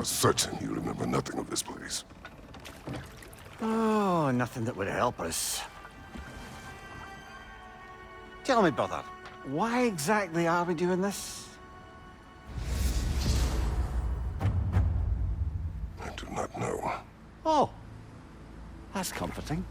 are certain you remember nothing of this place. Oh, nothing that would help us. Tell me, brother, why exactly are we doing this? I do not know. Oh, that's comforting.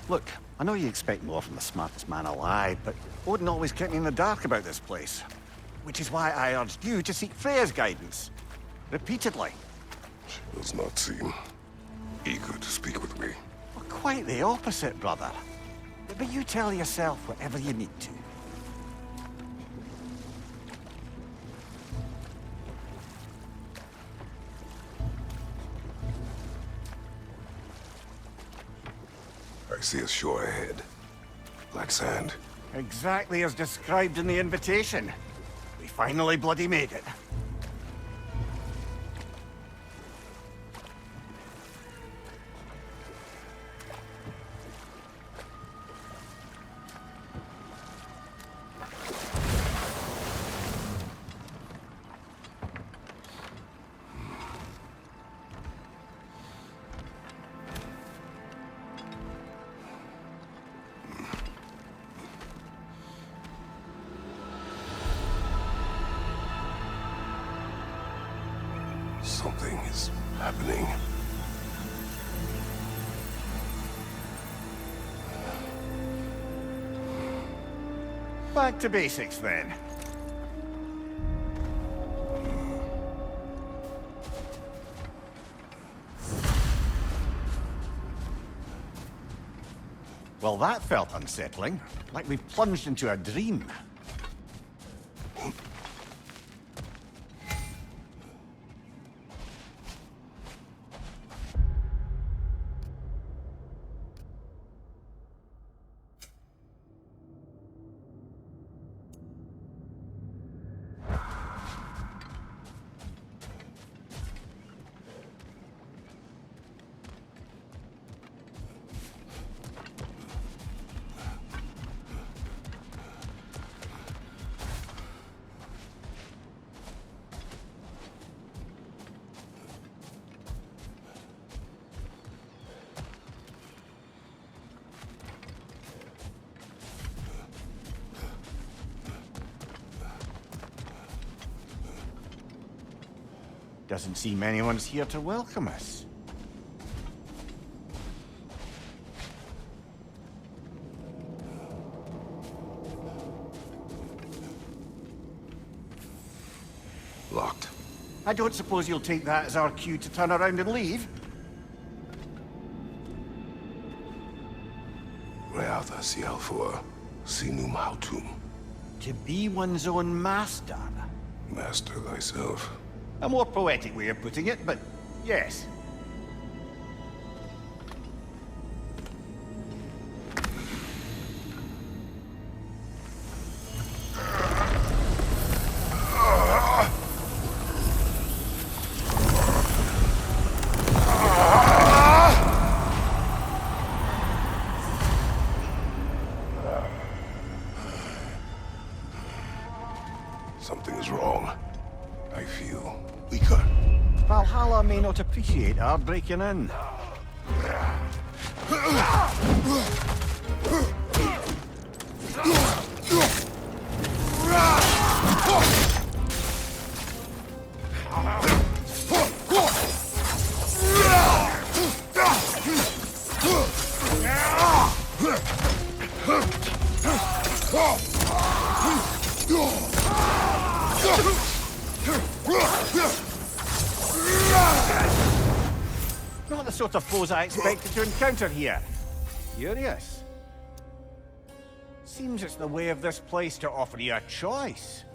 Look, I know you expect more from the smartest man alive, but Odin always kept me in the dark about this place. Which is why I urged you to seek Freya's guidance. Repeatedly. She does not seem eager to speak with me. Well, quite the opposite, brother. But you tell yourself whatever you need to. I see a shore ahead. Black sand. Exactly as described in the invitation. We finally bloody made it. Something is happening. Back to basics, then. Well, that felt unsettling. Like we plunged into a dream. Doesn't seem anyone's here to welcome us. Locked. I don't suppose you'll take that as our cue to turn around and leave? Reatha Sialfur, Sinum Hautum. To be one's own master. Master thyself. A more poetic way of putting it, but yes. Something is wrong. I feel weaker. Valhalla may not appreciate our breaking in. Not the sort of foes I expected to encounter here. Curious. Seems it's the way of this place to offer you a choice.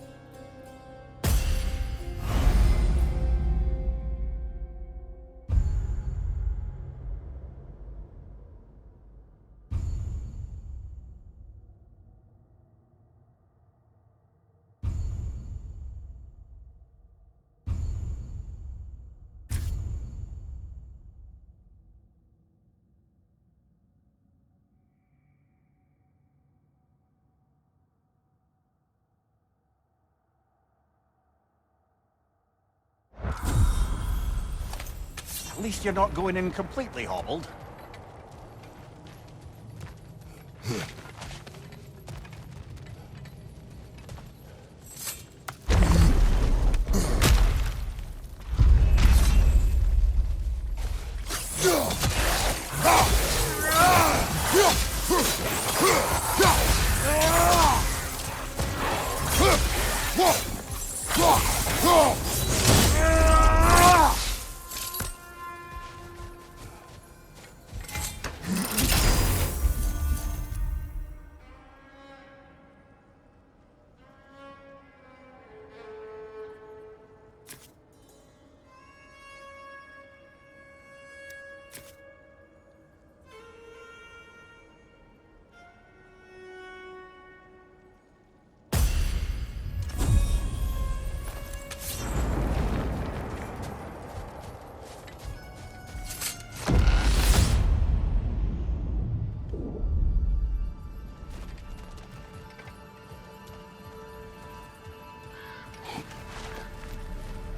At least you're not going in completely hobbled.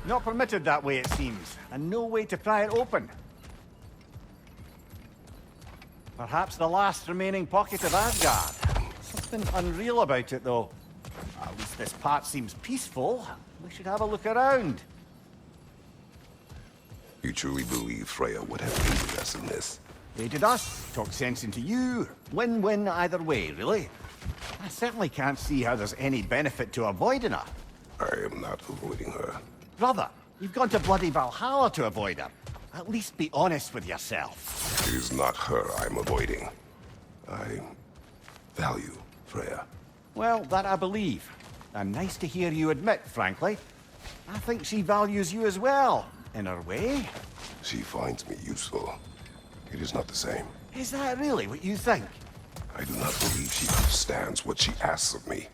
Not permitted that way, it seems, and no way to pry it open. Perhaps the last remaining pocket of Asgard. Something unreal about it, though. At least this part seems peaceful. We should have a look around. You truly believe Freya would have aided us in this? Aided us, talked sense into you. Win-win either way, really. I certainly can't see how there's any benefit to avoiding her. I am not avoiding her. Brother, you've gone to bloody Valhalla to avoid her. At least be honest with yourself. It is not her I'm avoiding. I value Freya. Well, that I believe. And nice to hear you admit, frankly. I think she values you as well, in her way. She finds me useful. It is not the same. Is that really what you think? I do not believe she understands what she asks of me.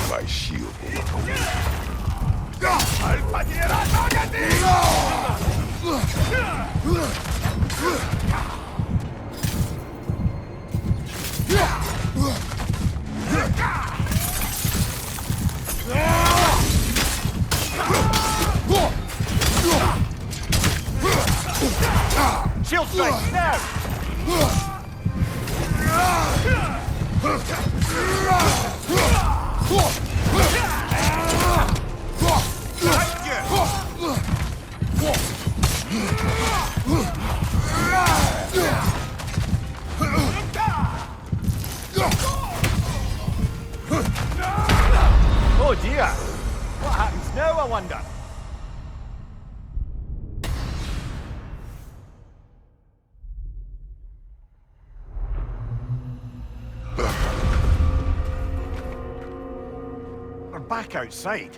My shield will not hold Shield strike now! Oh dear! What happens now, I wonder? We're back outside.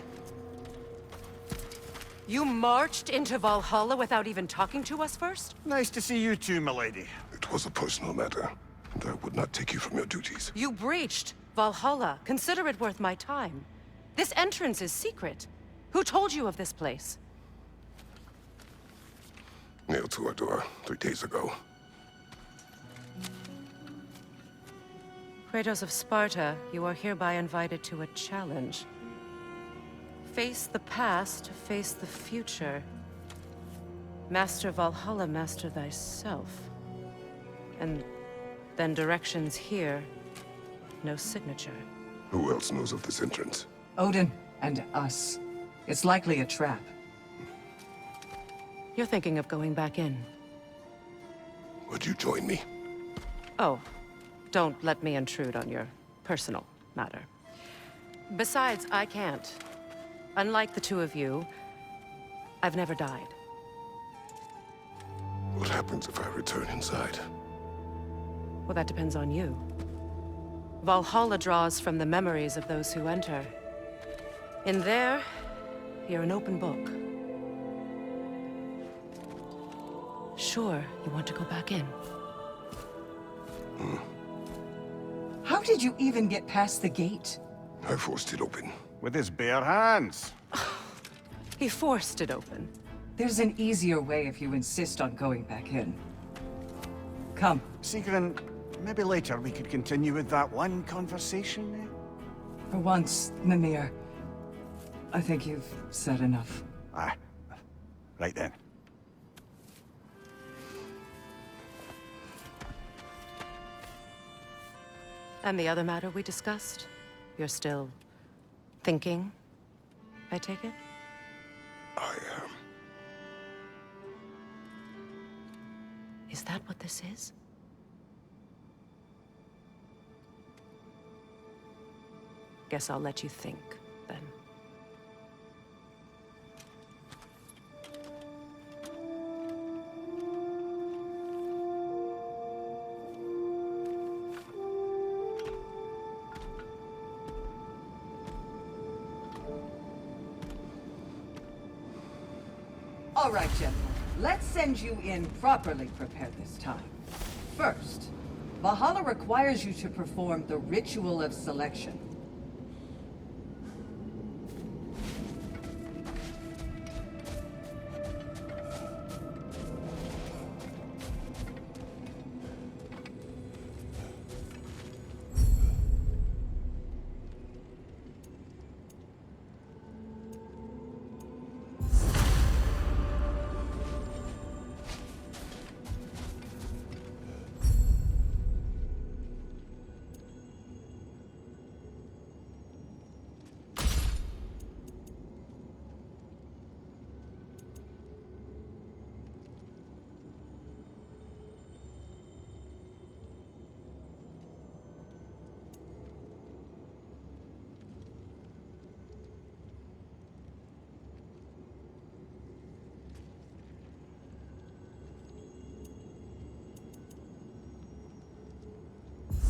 You marched into Valhalla without even talking to us first? Nice to see you too, milady. It was a personal matter, and I would not take you from your duties. You breached Valhalla. Consider it worth my time. This entrance is secret. Who told you of this place? Nailed to our door 3 days ago. Kratos of Sparta, you are hereby invited to a challenge. Face the past, face the future. Master Valhalla, master thyself. And then directions here, no signature. Who else knows of this entrance? Odin and us. It's likely a trap. You're thinking of going back in. Would you join me? Oh, don't let me intrude on your personal matter. Besides, I can't. Unlike the two of you, I've never died. What happens if I return inside? Well, that depends on you. Valhalla draws from the memories of those who enter. In there, you're an open book. Sure, you want to go back in. How did you even get past the gate? I forced it open. With his bare hands. He forced it open. There's an easier way if you insist on going back in. Come. Sigrun, maybe later we could continue with that one conversation, eh? For once, Mimir, I think you've said enough. Aye. Right then. And the other matter we discussed? You're still thinking, I take it? I am. Is that what this is? Guess I'll let you think, then. All right, gentlemen. Let's send you in properly prepared this time. First, Valhalla requires you to perform the ritual of selection.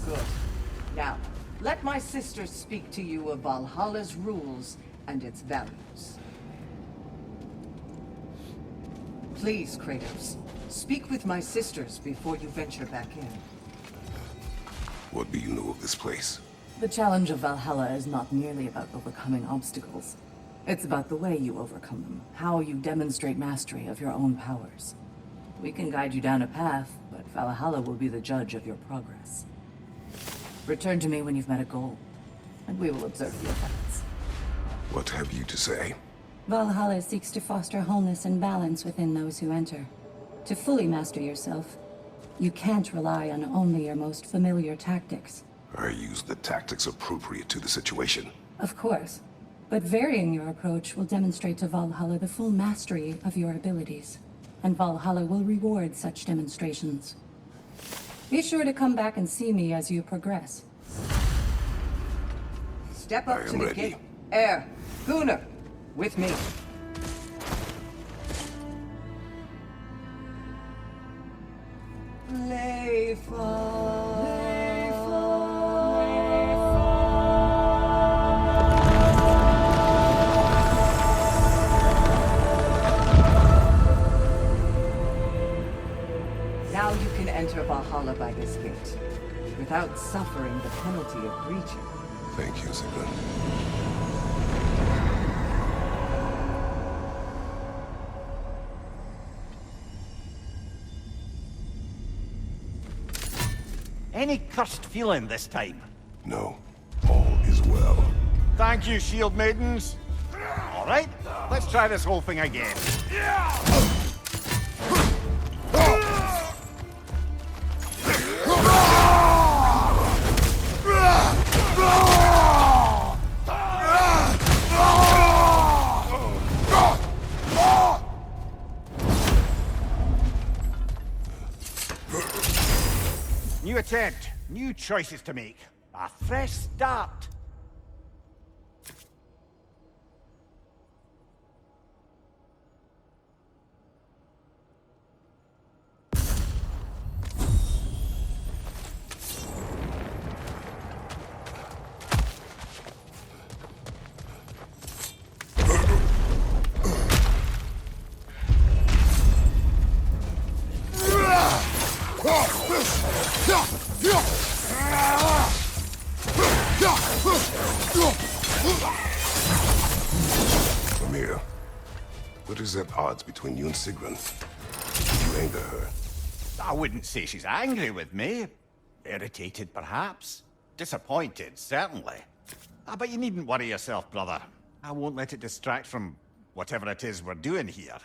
Good. Now, let my sisters speak to you of Valhalla's rules and its values. Please, Kratos, speak with my sisters before you venture back in. What do you know of this place? The challenge of Valhalla is not merely about overcoming obstacles. It's about the way you overcome them, how you demonstrate mastery of your own powers. We can guide you down a path, but Valhalla will be the judge of your progress. Return to me when you've met a goal, and we will observe the effects. What have you to say? Valhalla seeks to foster wholeness and balance within those who enter. To fully master yourself, you can't rely on only your most familiar tactics. I use the tactics appropriate to the situation. Of course, but varying your approach will demonstrate to Valhalla the full mastery of your abilities, and Valhalla will reward such demonstrations. Be sure to come back and see me as you progress. Step I up to am the ready. gate. Air, Gunnar, with me. Now you can enter Valhalla by this gate, without suffering the penalty of breaching. Thank you, Sigrun. Any cursed feeling this time? No, all is well. Thank you, shield maidens. All right, let's try this whole thing again. attempt, new choices to make, a fresh start. Amir, what is at odds between you and Sigrun? Did you anger her? I wouldn't say she's angry with me. Irritated, perhaps. Disappointed, certainly. But you needn't worry yourself, brother. I won't let it distract from whatever it is we're doing here.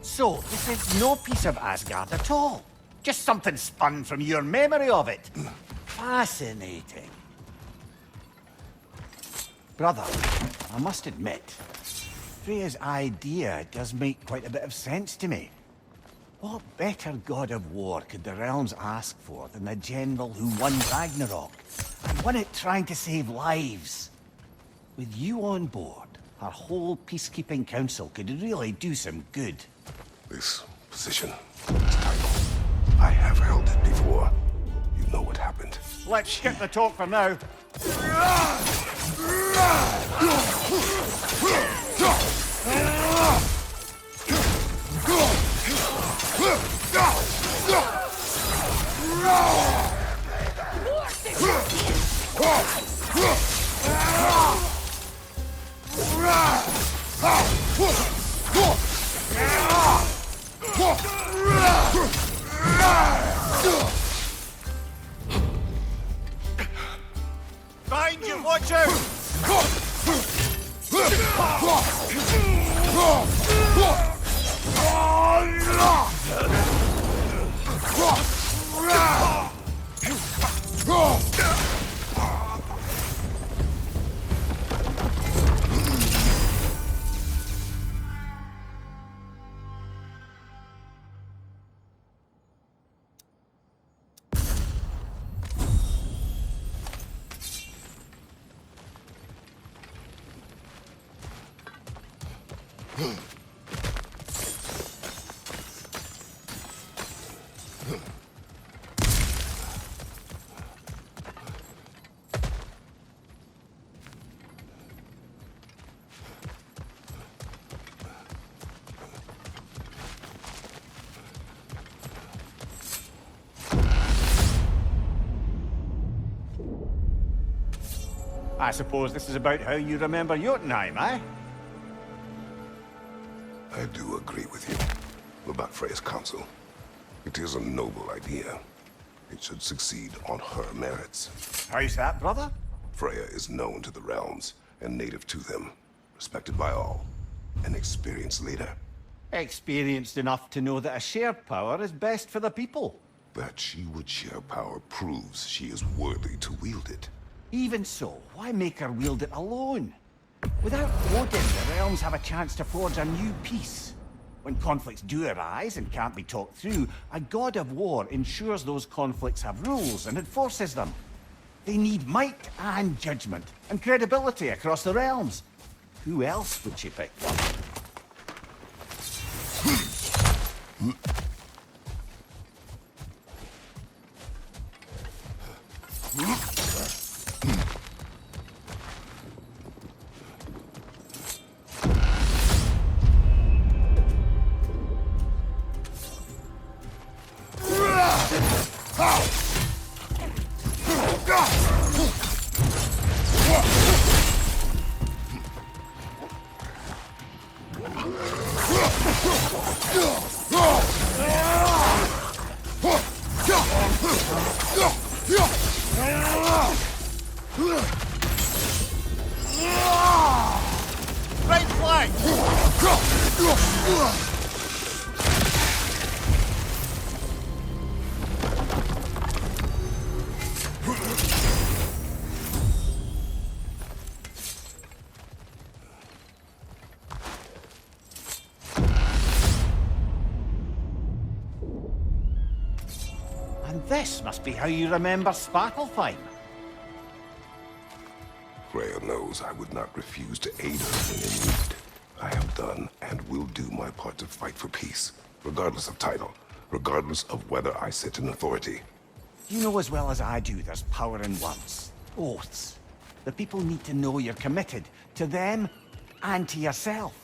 So, this is no piece of Asgard at all. Just something spun from your memory of it. Fascinating. Brother, I must admit, Freya's idea does make quite a bit of sense to me. What better god of war could the realms ask for than the general who won Ragnarok, and won it trying to save lives? With you on board, our whole peacekeeping council could really do some good. This position, this title, I have held it before. You know what happened. Let's skip the talk for now. Find you, watch out! I suppose this is about how you remember Jotunheim, eh? I do agree with you about Freya's council. It is a noble idea. It should succeed on her merits. How's that, brother? Freya is known to the realms and native to them, respected by all, an experienced leader. Experienced enough to know that a shared power is best for the people. That she would share power proves she is worthy to wield it. Even so, why make her wield it alone? Without Odin, the realms have a chance to forge a new peace. When conflicts do arise and can't be talked through, a god of war ensures those conflicts have rules and enforces them. They need might and judgment, and credibility across the realms. Who else would she pick? Right flank! And this must be how you remember Svartalfheim. Freya knows I would not refuse to aid her when in need. I have done and will do my part to fight for peace, regardless of title, regardless of whether I sit in authority. You know as well as I do there's power in words, oaths. The people need to know you're committed, to them and to yourself.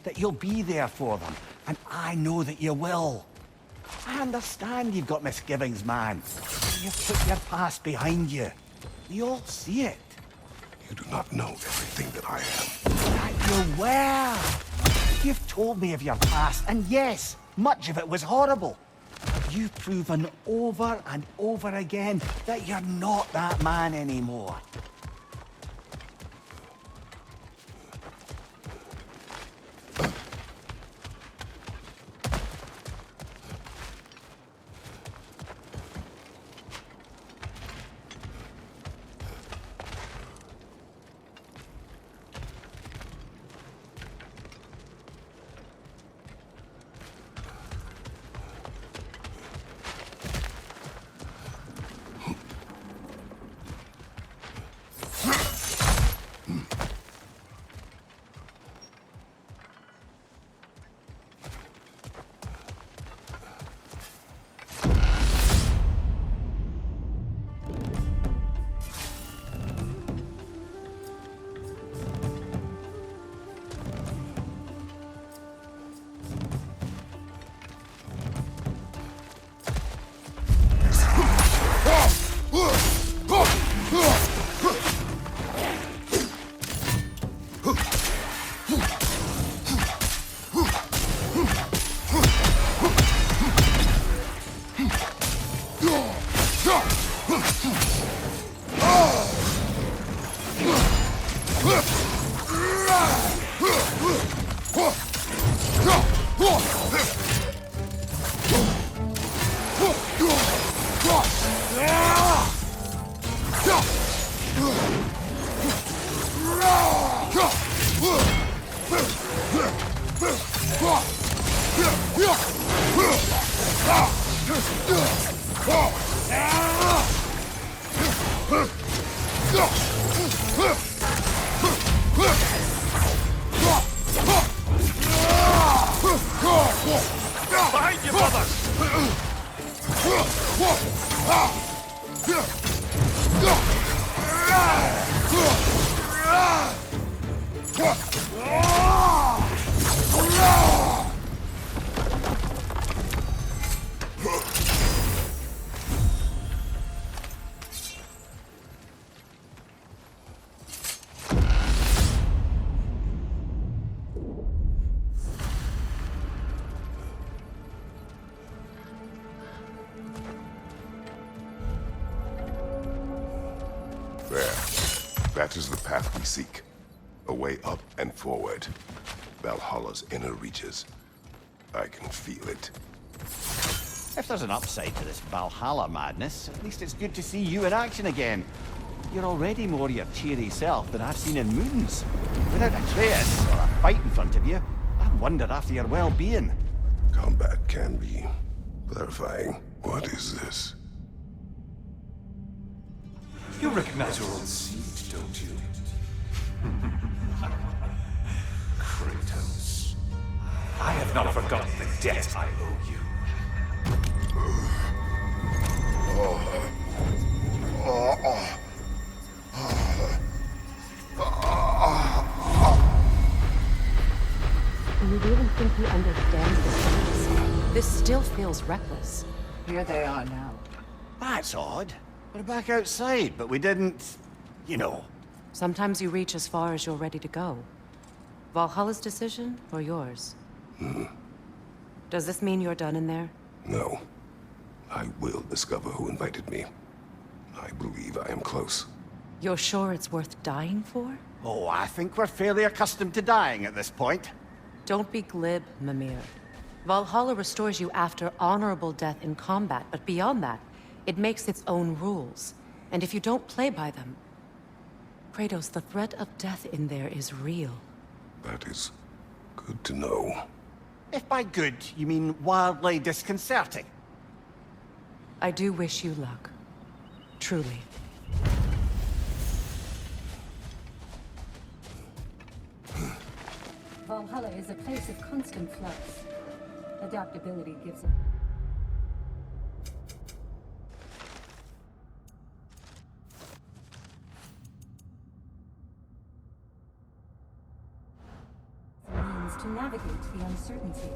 That you'll be there for them, and I know that you will. I understand you've got misgivings, man. You've put your past behind you. We all see it. You do not know everything that I am. That you were. You've told me of your past, and yes, much of it was horrible. You've proven over and over again that you're not that man anymore. Behind you, brother! That is the path we seek. A way up and forward. Valhalla's inner reaches. I can feel it. If there's an upside to this Valhalla madness, at least it's good to see you in action again. You're already more your cheery self than I've seen in moons. Without Atreus or a fight in front of you, I wonder after your well-being. Combat can be clarifying. What is this? You recognize your old seed, don't you? Kratos. I have not forgotten the debt I owe you. Do you really think he understands this? This still feels reckless. Here they are now. That's odd. We're back outside, but we didn't... you know. Sometimes you reach as far as you're ready to go. Valhalla's decision, or yours? Does this mean you're done in there? No. I will discover who invited me. I believe I am close. You're sure it's worth dying for? Oh, I think we're fairly accustomed to dying at this point. Don't be glib, Mimir. Valhalla restores you after honorable death in combat, but beyond that, it makes its own rules. And if you don't play by them... Kratos, the threat of death in there is real. That is good to know. If by good, you mean wildly disconcerting. I do wish you luck. Truly. Valhalla is a place of constant flux. Adaptability gives it. Means to navigate the uncertainty.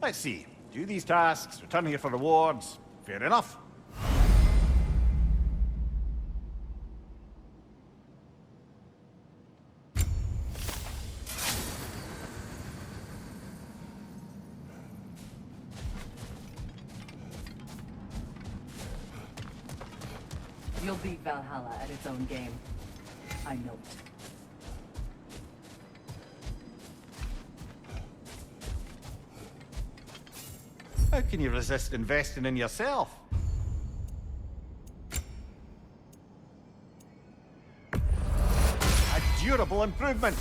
Let's see. Do these tasks, return here for rewards. Fair enough. You'll beat Valhalla at its own game. I know it. How can you resist investing in yourself? A durable improvement.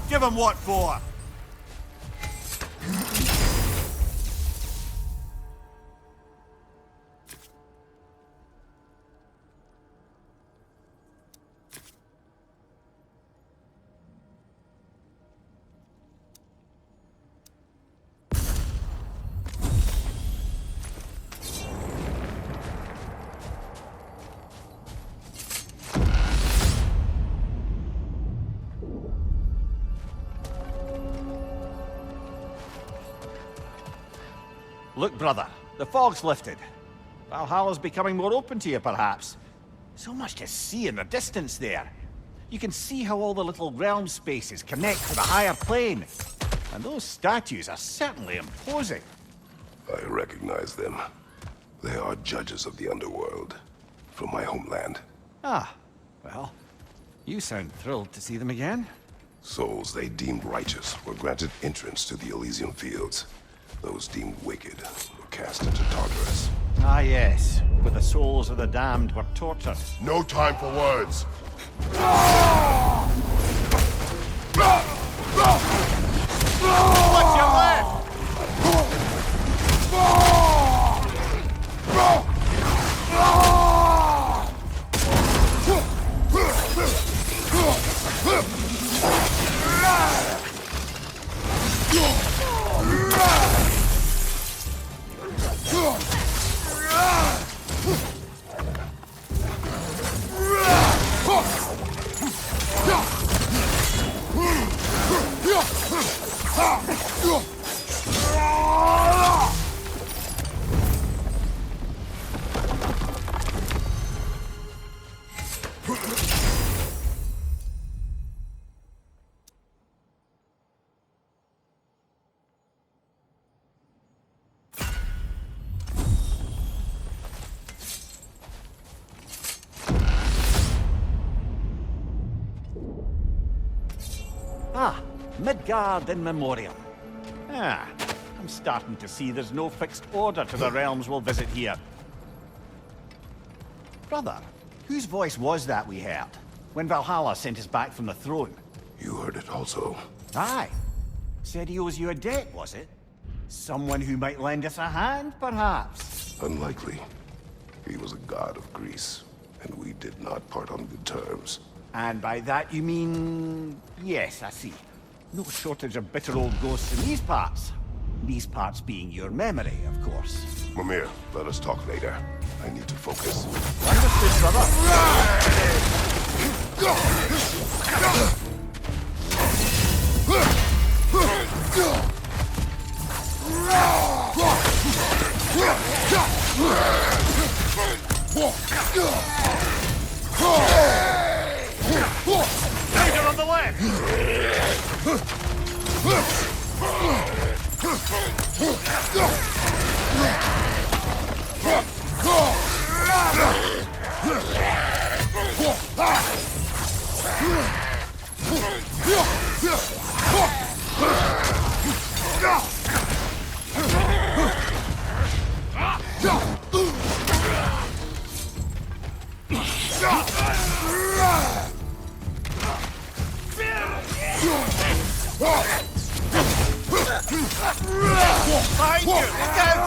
Give him what for? Look, brother, the fog's lifted. Valhalla's becoming more open to you, perhaps. So much to see in the distance there. You can see how all the little realm spaces connect to the higher plane. And those statues are certainly imposing. I recognize them. They are judges of the underworld, from my homeland. Ah, well, you sound thrilled to see them again. Souls they deemed righteous were granted entrance to the Elysium Fields. Those deemed wicked were cast into Tartarus. Ah, yes, where the souls of the damned were tortured. No time for words! What's your left? Ah, Midgard in memoriam. Ah, I'm starting to see there's no fixed order to the realms we'll visit here. Brother, whose voice was that we heard when Valhalla sent us back from the throne? You heard it also. Aye. Said he owes you a debt, was it? Someone who might lend us a hand, perhaps? Unlikely. He was a god of Greece, and we did not part on good terms. And by that you mean... Yes, I see. No shortage of bitter old ghosts in these parts. These parts being your memory, of course. Mimir, let us talk later. I need to focus. Understood, brother. Danger on the left! Behind you! Look out!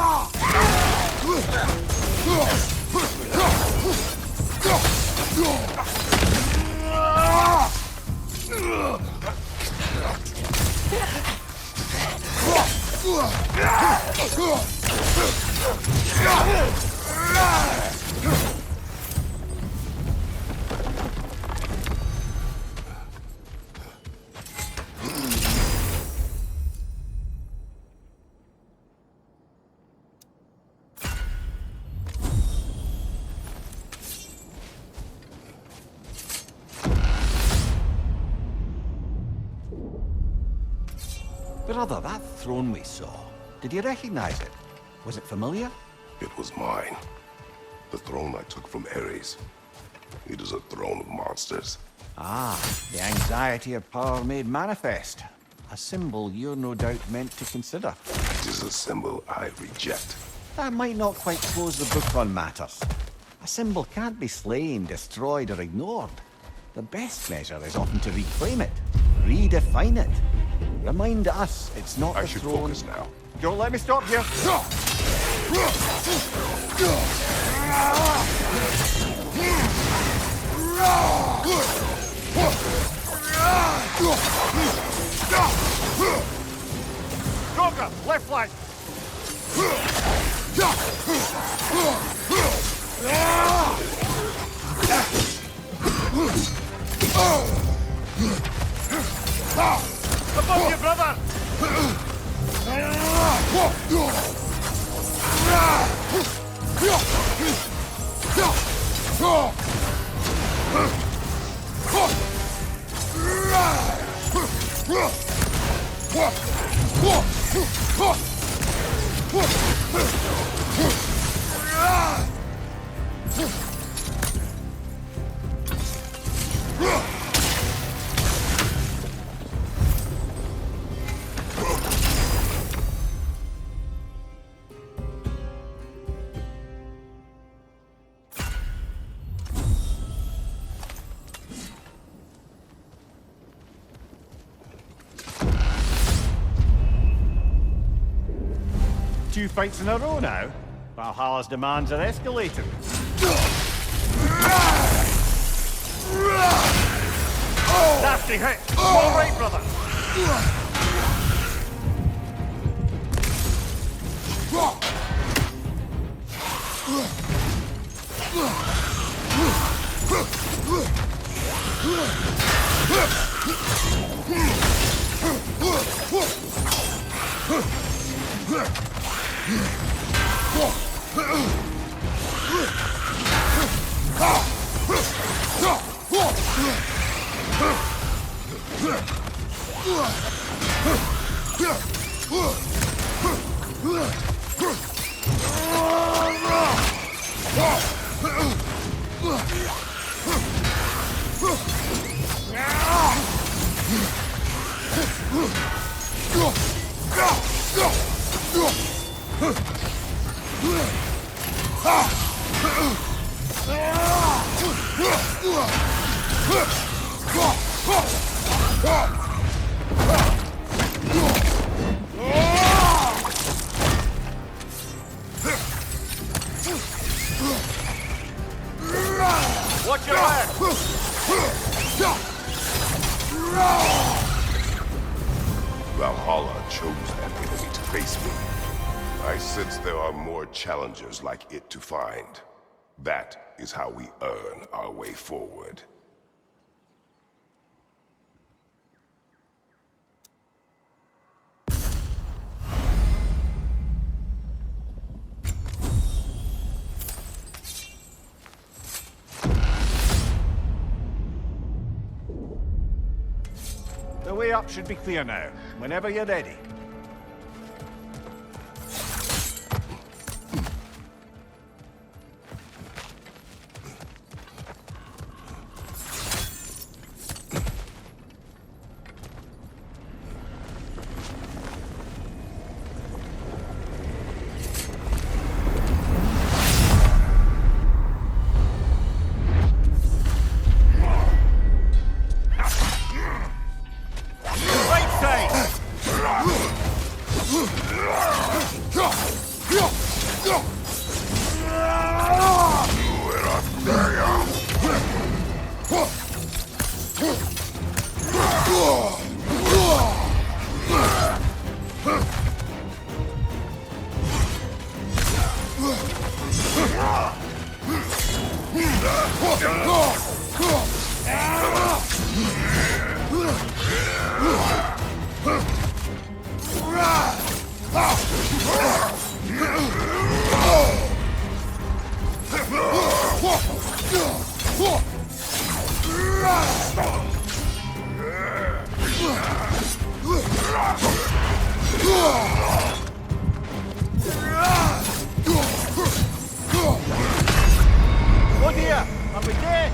Brother, that throne we saw, did you recognize it? Was it familiar? It was mine. The throne I took from Ares. It is a throne of monsters. Ah, the anxiety of power made manifest. A symbol you're no doubt meant to consider. It is a symbol I reject. That might not quite close the book on matters. A symbol can't be slain, destroyed, or ignored. The best measure is often to reclaim it, redefine it. Remind us it's not I the should throne. focus now. Don't let me stop you. Joker, left flank. Above you, brother! 2 fights in a row now. Valhalla's demands are escalating. Nasty hit! All right, brother! Watch your back! Valhalla chose an enemy to face me. I sense there are more challengers like it to find. That is how we earn our way forward. The way up should be clear now, whenever you're ready. Oh dear! Are we dead?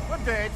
We're dead.